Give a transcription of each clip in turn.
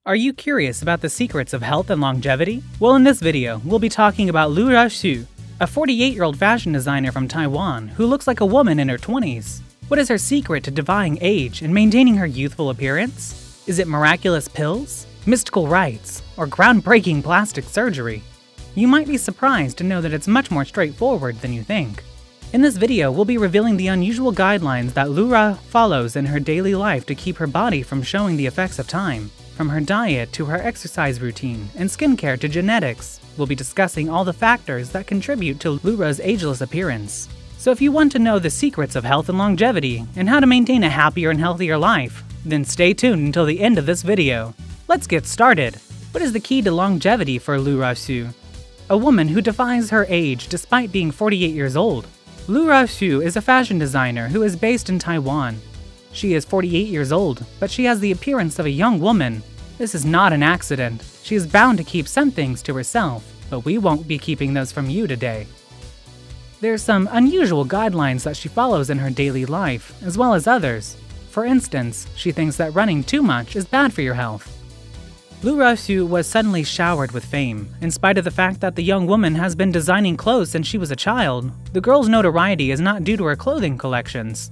Are you curious about the secrets of health and longevity? Well, in this video, we'll be talking about Lure Hsu, a 48-year-old fashion designer from Taiwan who looks like a woman in her 20s. What is her secret to defying age and maintaining her youthful appearance? Is it miraculous pills, mystical rites, or groundbreaking plastic surgery? You might be surprised to know that it's much more straightforward than you think. In this video, we'll be revealing the unusual guidelines that Lure follows in her daily life to keep her body from showing the effects of time. From her diet to her exercise routine and skincare to genetics, we'll be discussing all the factors that contribute to Lure's ageless appearance. So if you want to know the secrets of health and longevity and how to maintain a happier and healthier life, then stay tuned until the end of this video. Let's get started. What is the key to longevity for Lure Hsu? A woman who defies her age despite being 48 years old. Lure Hsu is a fashion designer who is based in Taiwan. She is 48 years old, but she has the appearance of a young woman. This is not an accident. She is bound to keep some things to herself, but we won't be keeping those from you today. There are some unusual guidelines that she follows in her daily life, as well as others. For instance, she thinks that running too much is bad for your health. Lure Hsu was suddenly showered with fame. In spite of the fact that the young woman has been designing clothes since she was a child, the girl's notoriety is not due to her clothing collections.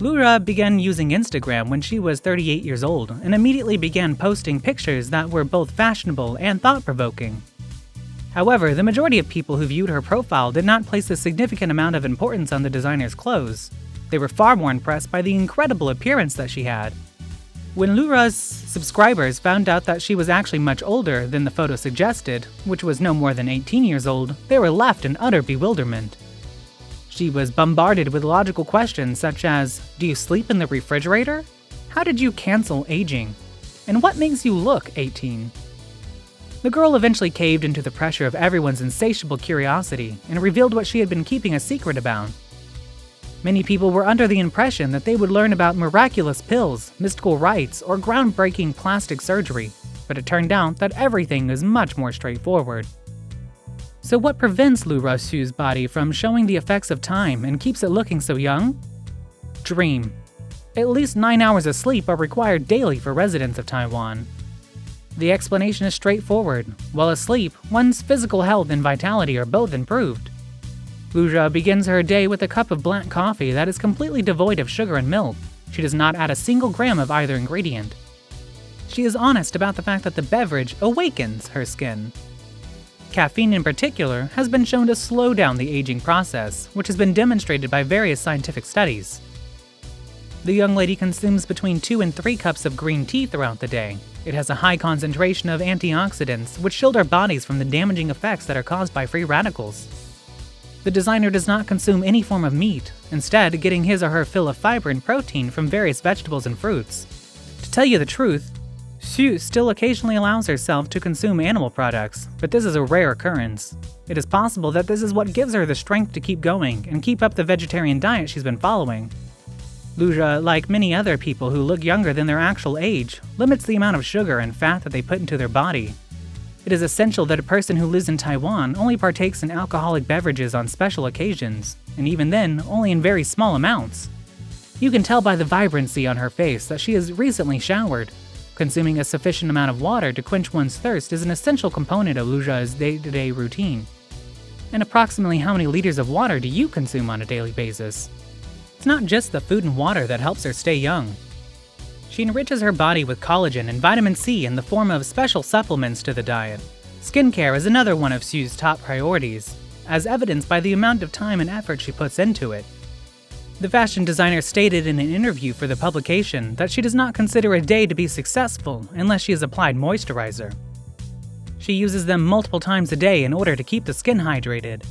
Lure began using Instagram when she was 38 years old and immediately began posting pictures that were both fashionable and thought-provoking. However, the majority of people who viewed her profile did not place a significant amount of importance on the designer's clothes. They were far more impressed by the incredible appearance that she had. When Lure's subscribers found out that she was actually much older than the photo suggested, which was no more than 18 years old, they were left in utter bewilderment. She was bombarded with logical questions such as, do you sleep in the refrigerator? How did you cancel aging? And what makes you look 18? The girl eventually caved into the pressure of everyone's insatiable curiosity and revealed what she had been keeping a secret about. Many people were under the impression that they would learn about miraculous pills, mystical rites, or groundbreaking plastic surgery, but it turned out that everything is much more straightforward. So what prevents Lure Hsu's body from showing the effects of time and keeps it looking so young? Dream. At least 9 hours of sleep are required daily for residents of Taiwan. The explanation is straightforward. While asleep, one's physical health and vitality are both improved. Lure begins her day with a cup of black coffee that is completely devoid of sugar and milk. She does not add a single gram of either ingredient. She is honest about the fact that the beverage awakens her skin. Caffeine in particular has been shown to slow down the aging process, which has been demonstrated by various scientific studies. The young lady consumes between 2 and 3 cups of green tea throughout the day. It has a high concentration of antioxidants, which shield our bodies from the damaging effects that are caused by free radicals. The designer does not consume any form of meat, instead getting his or her fill of fiber and protein from various vegetables and fruits. To tell you the truth, Hsu still occasionally allows herself to consume animal products, but this is a rare occurrence. It is possible that this is what gives her the strength to keep going and keep up the vegetarian diet she's been following. Lure, like many other people who look younger than their actual age, limits the amount of sugar and fat that they put into their body. It is essential that a person who lives in Taiwan only partakes in alcoholic beverages on special occasions, and even then, only in very small amounts. You can tell by the vibrancy on her face that she has recently showered. Consuming a sufficient amount of water to quench one's thirst is an essential component of Lure's day-to-day routine. And approximately how many liters of water do you consume on a daily basis? It's not just the food and water that helps her stay young. She enriches her body with collagen and vitamin C in the form of special supplements to the diet. Skincare is another one of Hsu's top priorities, as evidenced by the amount of time and effort she puts into it. The fashion designer stated in an interview for the publication that she does not consider a day to be successful unless she has applied moisturizer. She uses them multiple times a day in order to keep the skin hydrated.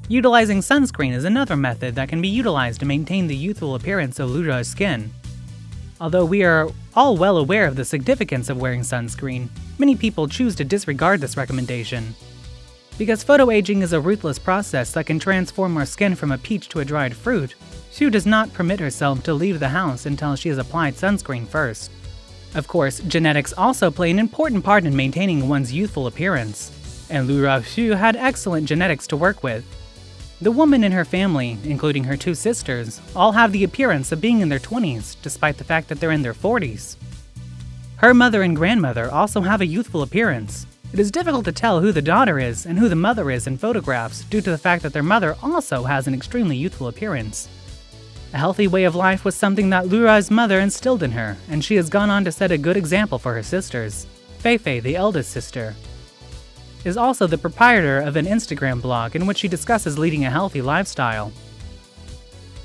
Utilizing sunscreen is another method that can be utilized to maintain the youthful appearance of Lure's skin. Although we are all well aware of the significance of wearing sunscreen, many people choose to disregard this recommendation. Because photoaging is a ruthless process that can transform our skin from a peach to a dried fruit, Hsu does not permit herself to leave the house until she has applied sunscreen first. Of course, genetics also play an important part in maintaining one's youthful appearance, and Lure Hsu had excellent genetics to work with. The woman in her family, including her 2 sisters, all have the appearance of being in their 20s, despite the fact that they're in their 40s. Her mother and grandmother also have a youthful appearance. It is difficult to tell who the daughter is and who the mother is in photographs due to the fact that their mother also has an extremely youthful appearance. A healthy way of life was something that Lure Hsu's mother instilled in her, and she has gone on to set a good example for her sisters. Feifei, the eldest sister, is also the proprietor of an Instagram blog in which she discusses leading a healthy lifestyle.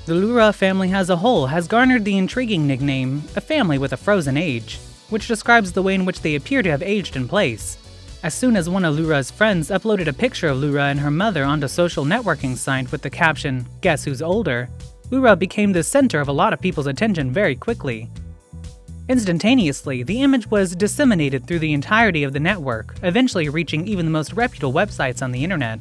The Lure family as a whole has garnered the intriguing nickname, a family with a frozen age, which describes the way in which they appear to have aged in place. As soon as one of Lure's friends uploaded a picture of Lure and her mother onto a social networking site with the caption, "Guess who's older?" Lure became the center of a lot of people's attention very quickly. Instantaneously, the image was disseminated through the entirety of the network, eventually reaching even the most reputable websites on the internet.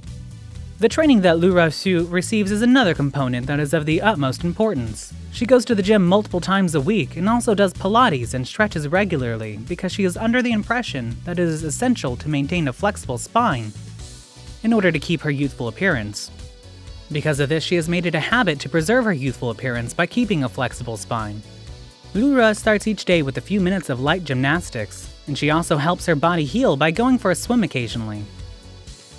The training that Lure Hsu receives is another component that is of the utmost importance. She goes to the gym multiple times a week and also does Pilates and stretches regularly because she is under the impression that it is essential to maintain a flexible spine in order to keep her youthful appearance. Because of this, she has made it a habit to preserve her youthful appearance by keeping a flexible spine. Lure starts each day with a few minutes of light gymnastics, and she also helps her body heal by going for a swim occasionally.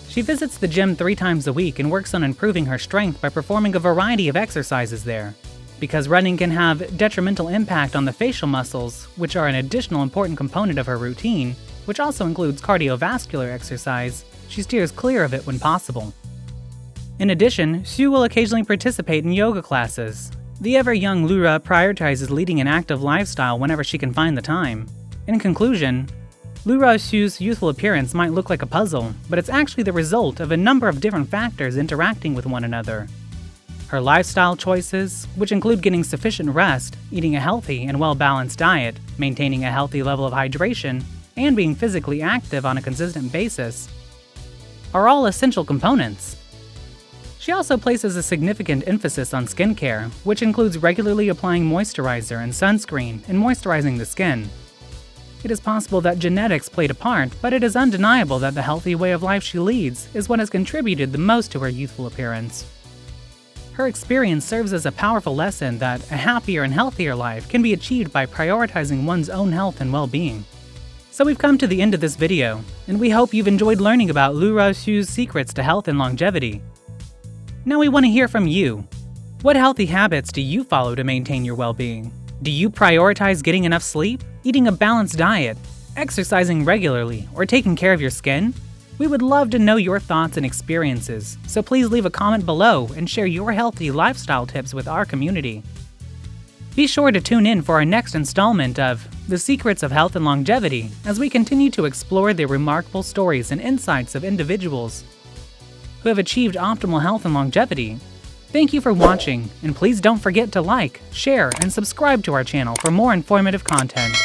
She visits the gym 3 times a week and works on improving her strength by performing a variety of exercises there. Because running can have detrimental impact on the facial muscles, which are an additional important component of her routine, which also includes cardiovascular exercise, she steers clear of it when possible. In addition, Hsu will occasionally participate in yoga classes. The ever-young Lure prioritizes leading an active lifestyle whenever she can find the time. In conclusion, Lure Hsu's youthful appearance might look like a puzzle, but it's actually the result of a number of different factors interacting with one another. Her lifestyle choices, which include getting sufficient rest, eating a healthy and well-balanced diet, maintaining a healthy level of hydration, and being physically active on a consistent basis, are all essential components. She also places a significant emphasis on skincare, which includes regularly applying moisturizer and sunscreen and moisturizing the skin. It is possible that genetics played a part, but it is undeniable that the healthy way of life she leads is what has contributed the most to her youthful appearance. Her experience serves as a powerful lesson that a happier and healthier life can be achieved by prioritizing one's own health and well-being. So we've come to the end of this video, and we hope you've enjoyed learning about Lure Hsu's secrets to health and longevity. Now we want to hear from you. What healthy habits do you follow to maintain your well-being? Do you prioritize getting enough sleep, eating a balanced diet, exercising regularly, or taking care of your skin? We would love to know your thoughts and experiences, so please leave a comment below and share your healthy lifestyle tips with our community. Be sure to tune in for our next installment of The Secrets of Health and Longevity as we continue to explore the remarkable stories and insights of individuals who have achieved optimal health and longevity. Thank you for watching, and please don't forget to like, share, and subscribe to our channel for more informative content.